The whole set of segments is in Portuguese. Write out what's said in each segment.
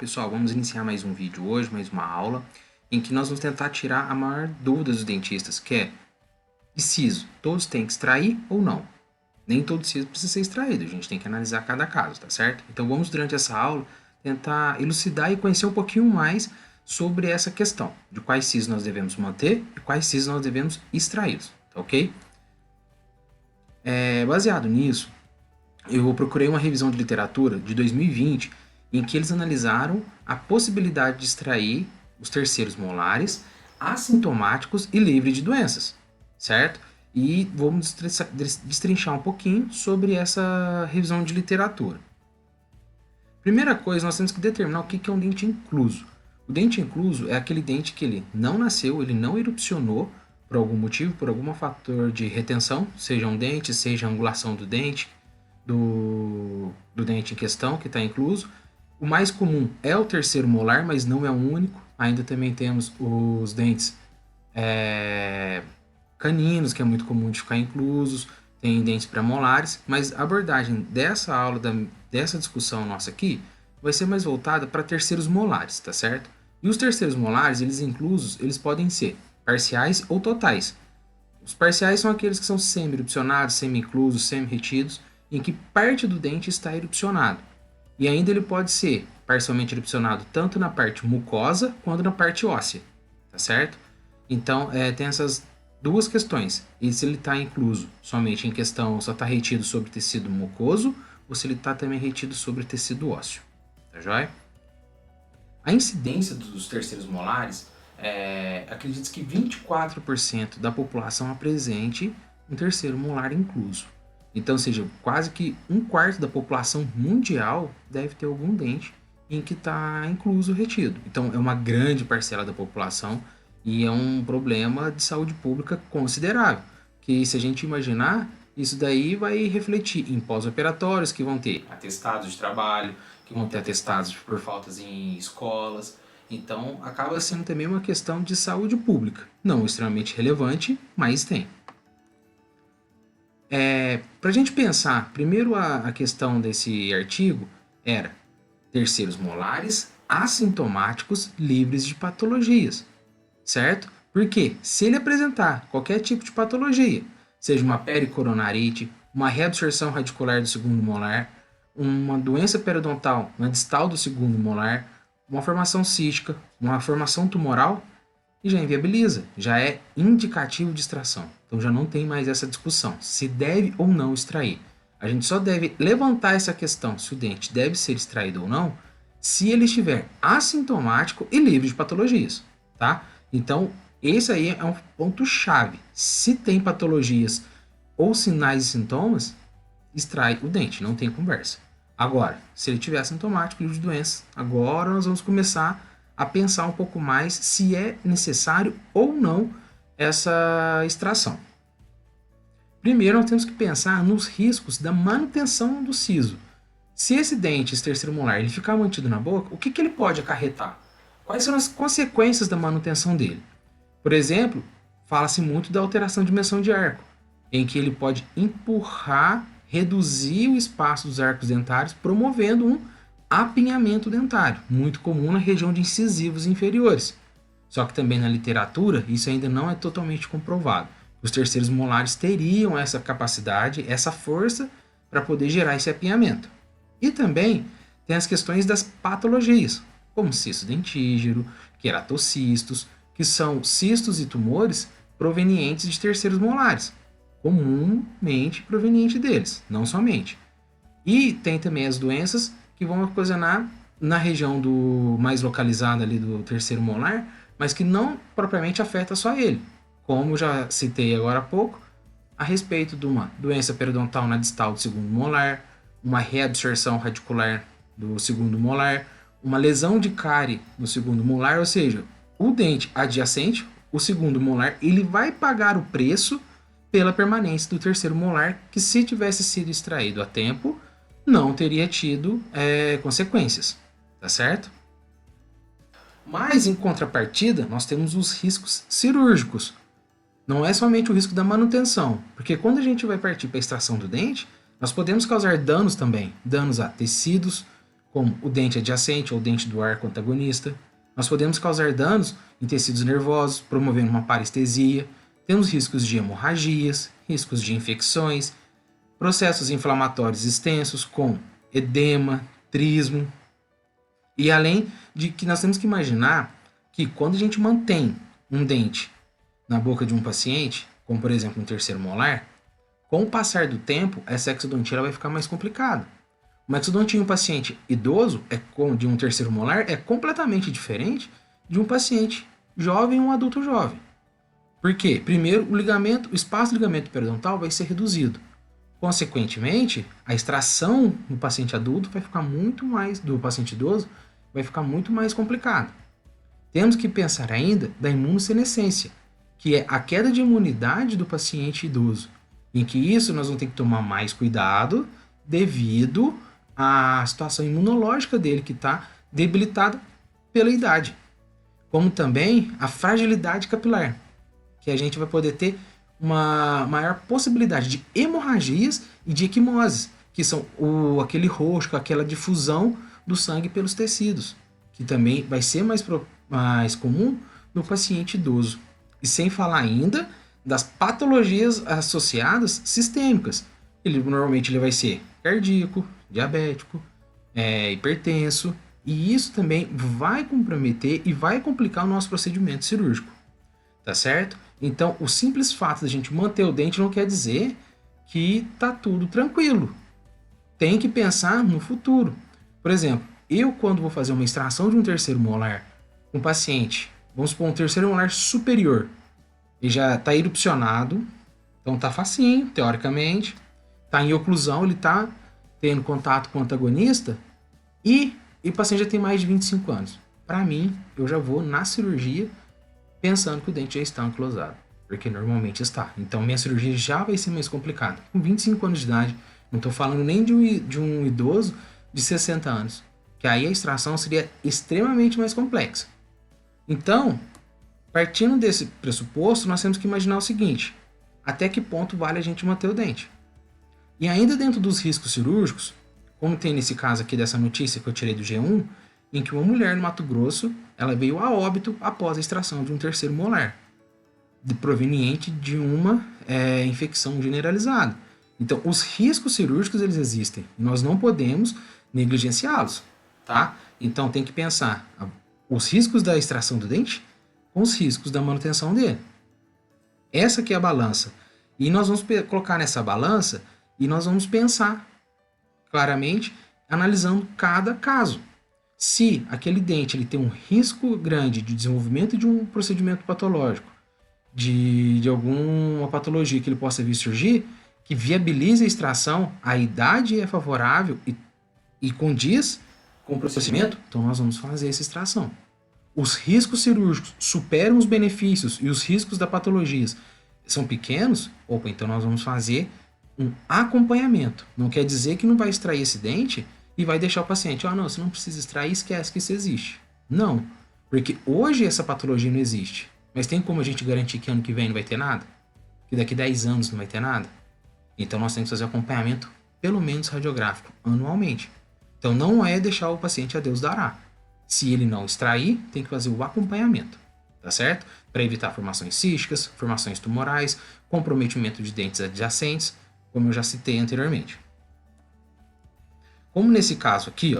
pessoal, vamos iniciar mais um vídeo hoje, mais uma aula, em que nós vamos tentar tirar a maior dúvida dos dentistas, que é: de siso, todos têm que extrair ou não? Nem todo siso precisa ser extraído, a gente tem que analisar cada caso, tá certo? Então vamos, durante essa aula, tentar elucidar e conhecer um pouquinho mais sobre essa questão, de quais sisos nós devemos manter e quais sisos nós devemos extraí-los, tá ok? Baseado nisso, eu procurei uma revisão de literatura de 2020, em que eles analisaram a possibilidade de extrair os terceiros molares assintomáticos e livres de doenças, certo? E vamos destrinchar um pouquinho sobre essa revisão de literatura. Primeira coisa, nós temos que determinar o que é um dente incluso. O dente incluso é aquele dente que ele não nasceu, ele não erupcionou por algum motivo, por algum fator de retenção, seja um dente, seja a angulação do dente, do dente em questão, que está incluso. O mais comum é o terceiro molar, mas não é o único. Ainda também temos os dentes caninos, que é muito comum de ficar inclusos. Tem dentes premolares, mas a abordagem dessa aula, dessa discussão nossa aqui, vai ser mais voltada para terceiros molares, tá certo? E os terceiros molares, eles inclusos, eles podem ser parciais ou totais. Os parciais são aqueles que são semi-erupcionados, semi-inclusos, semi-retidos, em que parte do dente está erupcionado. E ainda ele pode ser parcialmente erupcionado tanto na parte mucosa quanto na parte óssea, tá certo? Então, tem essas duas questões. E se ele está incluso somente em questão, só está retido sobre tecido mucoso, ou se ele está também retido sobre tecido ósseo, tá joia? A incidência dos terceiros molares, acredita-se que 24% da população apresente um terceiro molar incluso. Então, ou seja, quase que 1/4 da população mundial deve ter algum dente em que está incluso retido. Então, é uma grande parcela da população e é um problema de saúde pública considerável. Que, se a gente imaginar, isso daí vai refletir em pós-operatórios que vão ter atestados de trabalho, que vão ter atestados por faltas em escolas. Então, acaba sendo também uma questão de saúde pública. Não extremamente relevante, mas tem. Para a gente pensar, primeiro a questão desse artigo era terceiros molares assintomáticos livres de patologias, certo? Porque se ele apresentar qualquer tipo de patologia, seja uma pericoronarite, uma reabsorção radicular do segundo molar, uma doença periodontal na distal do segundo molar, uma formação cística, uma formação tumoral, e já inviabiliza, já é indicativo de extração. Então já não tem mais essa discussão, se deve ou não extrair. A gente só deve levantar essa questão, se o dente deve ser extraído ou não, se ele estiver assintomático e livre de patologias, tá? Então, esse aí é um ponto-chave. Se tem patologias ou sinais e sintomas, extrai o dente, não tem conversa. Agora, se ele estiver assintomático, livre de doenças, agora nós vamos começar a pensar um pouco mais se é necessário ou não essa extração. Primeiro, nós temos que pensar nos riscos da manutenção do siso. Se esse dente, esse terceiro molar, ele ficar mantido na boca, o que ele pode acarretar? Quais são as consequências da manutenção dele? Por exemplo, fala-se muito da alteração de dimensão de arco, em que ele pode empurrar, reduzir o espaço dos arcos dentários, promovendo um apinhamento dentário, muito comum na região de incisivos inferiores. Só que também na literatura isso ainda não é totalmente comprovado. Os terceiros molares teriam essa capacidade, essa força para poder gerar esse apinhamento. E também tem as questões das patologias, como cisto dentígero, queratocistos, que são cistos e tumores provenientes de terceiros molares, comumente proveniente deles, não somente. E tem também as doenças que vão ocasionar na região mais localizada ali do terceiro molar, mas que não propriamente afeta só ele. Como já citei agora há pouco, a respeito de uma doença periodontal na distal do segundo molar, uma reabsorção radicular do segundo molar, uma lesão de cárie no segundo molar, ou seja, o dente adjacente, o segundo molar, ele vai pagar o preço pela permanência do terceiro molar, que se tivesse sido extraído a tempo, não teria tido consequências, tá certo? Mas, em contrapartida, nós temos os riscos cirúrgicos. Não é somente o risco da manutenção, porque quando a gente vai partir para a extração do dente, nós podemos causar danos também, danos a tecidos, como o dente adjacente ou o dente do arco antagonista. Nós podemos causar danos em tecidos nervosos, promovendo uma parestesia. Temos riscos de hemorragias, riscos de infecções, processos inflamatórios extensos com edema, trismo. E além de que nós temos que imaginar que quando a gente mantém um dente na boca de um paciente, como por exemplo um terceiro molar, com o passar do tempo, essa exodontia vai ficar mais complicada. Uma exodontia em um paciente idoso, de um terceiro molar, é completamente diferente de um paciente jovem ou um adulto jovem. Por quê? Primeiro, o espaço do ligamento periodontal vai ser reduzido. Consequentemente, a extração do paciente adulto vai ficar do paciente idoso vai ficar muito mais complicada. Temos que pensar ainda da imunossenescência, que é a queda de imunidade do paciente idoso, em que isso nós vamos ter que tomar mais cuidado devido à situação imunológica dele que está debilitada pela idade, como também a fragilidade capilar, que a gente vai poder ter uma maior possibilidade de hemorragias e de equimoses, que são aquele roxo, aquela difusão do sangue pelos tecidos, que também vai ser mais comum no paciente idoso. E sem falar ainda das patologias associadas sistêmicas. Normalmente ele vai ser cardíaco, diabético, hipertenso, e isso também vai comprometer e vai complicar o nosso procedimento cirúrgico. Tá certo? Então, o simples fato de a gente manter o dente não quer dizer que tá tudo tranquilo. Tem que pensar no futuro. Por exemplo, eu quando vou fazer uma extração de um terceiro molar com um paciente, vamos supor um terceiro molar superior, ele já está erupcionado, então tá facinho, teoricamente, tá em oclusão, ele tá tendo contato com o antagonista e o paciente já tem mais de 25 anos. Para mim, eu já vou na cirurgia pensando que o dente já está anclosado, porque normalmente está. Então minha cirurgia já vai ser mais complicada. Com 25 anos de idade, não estou falando nem de um idoso de 60 anos, que aí a extração seria extremamente mais complexa. Então, partindo desse pressuposto, nós temos que imaginar o seguinte: até que ponto vale a gente manter o dente? E ainda dentro dos riscos cirúrgicos, como tem nesse caso aqui dessa notícia que eu tirei do G1, em que uma mulher no Mato Grosso ela veio a óbito após a extração de um terceiro molar, proveniente de uma infecção generalizada. Então, os riscos cirúrgicos eles existem, e nós não podemos negligenciá-los, tá? Então, tem que pensar os riscos da extração do dente com os riscos da manutenção dele. Essa aqui é a balança. E nós vamos colocar nessa balança e nós vamos pensar claramente, analisando cada caso. Se aquele dente ele tem um risco grande de desenvolvimento de um procedimento patológico, de alguma patologia que ele possa vir surgir, que viabilize a extração, a idade é favorável e condiz com o procedimento, então nós vamos fazer essa extração. Os riscos cirúrgicos superam os benefícios e os riscos da patologia são pequenos, então nós vamos fazer um acompanhamento. Não quer dizer que não vai extrair esse dente e vai deixar o paciente, não, você não precisa extrair, esquece que isso existe. Não, porque hoje essa patologia não existe. Mas tem como a gente garantir que ano que vem não vai ter nada? Que daqui 10 anos não vai ter nada? Então nós temos que fazer acompanhamento, pelo menos radiográfico, anualmente. Então não é deixar o paciente a Deus dará. Se ele não extrair, tem que fazer o acompanhamento, tá certo? Para evitar formações císticas, formações tumorais, comprometimento de dentes adjacentes, como eu já citei anteriormente. Como nesse caso aqui,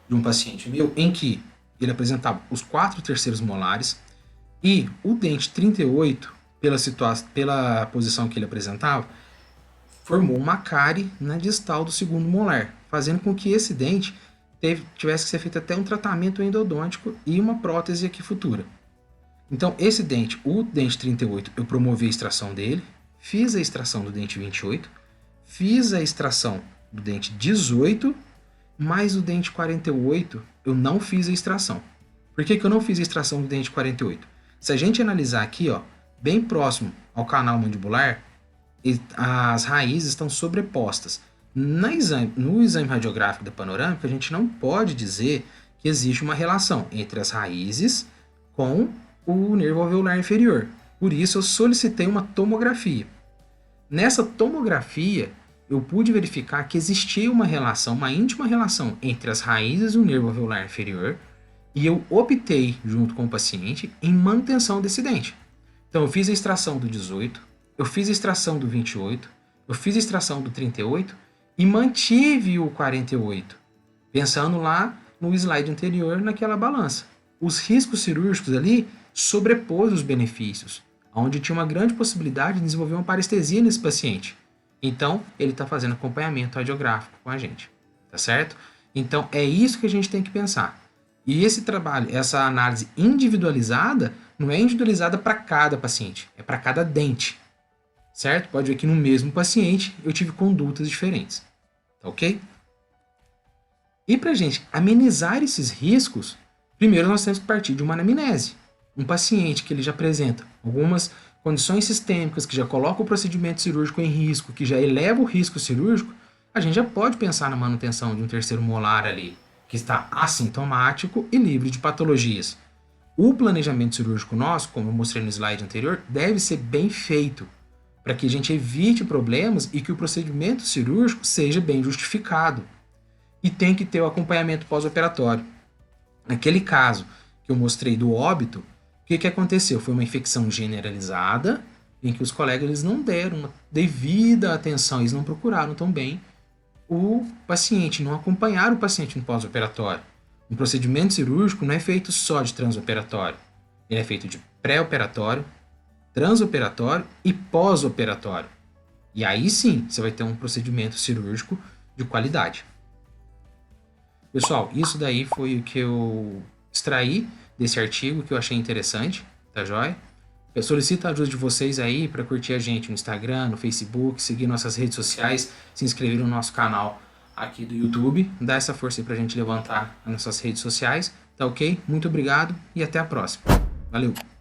de um paciente meu, em que ele apresentava os 4 terceiros molares e o dente 38, pela posição que ele apresentava, formou uma cárie na distal do segundo molar, fazendo com que esse dente tivesse que ser feito até um tratamento endodôntico e uma prótese aqui futura. Então, esse dente, o dente 38, eu promovi a extração dele, fiz a extração do dente 28, fiz a extração do dente 18, mas o dente 48 eu não fiz a extração. Por que eu não fiz a extração do dente 48? Se a gente analisar aqui, bem próximo ao canal mandibular, as raízes estão sobrepostas. No exame radiográfico da panorâmica, a gente não pode dizer que existe uma relação entre as raízes com o nervo alveolar inferior. Por isso, eu solicitei uma tomografia. Nessa tomografia, eu pude verificar que existia uma relação, uma íntima relação entre as raízes do nervo alveolar inferior e eu optei, junto com o paciente, em manutenção desse dente. Então, eu fiz a extração do 18, eu fiz a extração do 28, eu fiz a extração do 38 e mantive o 48, pensando lá no slide anterior naquela balança. Os riscos cirúrgicos ali sobrepôs os benefícios, onde tinha uma grande possibilidade de desenvolver uma parestesia nesse paciente. Então, ele está fazendo acompanhamento radiográfico com a gente, tá certo? Então, é isso que a gente tem que pensar. E esse trabalho, essa análise individualizada, não é individualizada para cada paciente, é para cada dente, certo? Pode ver que no mesmo paciente eu tive condutas diferentes, tá ok? E para a gente amenizar esses riscos, primeiro nós temos que partir de uma anamnese. Um paciente que ele já apresenta algumas condições sistêmicas, que já coloca o procedimento cirúrgico em risco, que já eleva o risco cirúrgico, a gente já pode pensar na manutenção de um terceiro molar ali, que está assintomático e livre de patologias. O planejamento cirúrgico nosso, como eu mostrei no slide anterior, deve ser bem feito, para que a gente evite problemas e que o procedimento cirúrgico seja bem justificado. E tem que ter o acompanhamento pós-operatório. Naquele caso que eu mostrei do óbito, o que aconteceu? Foi uma infecção generalizada, em que os colegas eles não deram uma devida atenção, eles não procuraram tão bem o paciente, não acompanharam o paciente no pós-operatório. Um procedimento cirúrgico não é feito só de transoperatório, ele é feito de pré-operatório, transoperatório e pós-operatório. E aí sim, você vai ter um procedimento cirúrgico de qualidade. Pessoal, isso daí foi o que eu extraí desse artigo que eu achei interessante, tá joia? Eu solicito a ajuda de vocês aí para curtir a gente no Instagram, no Facebook, seguir nossas redes sociais, se inscrever no nosso canal aqui do YouTube, dar essa força aí pra gente levantar as nossas redes sociais, tá ok? Muito obrigado e até a próxima. Valeu!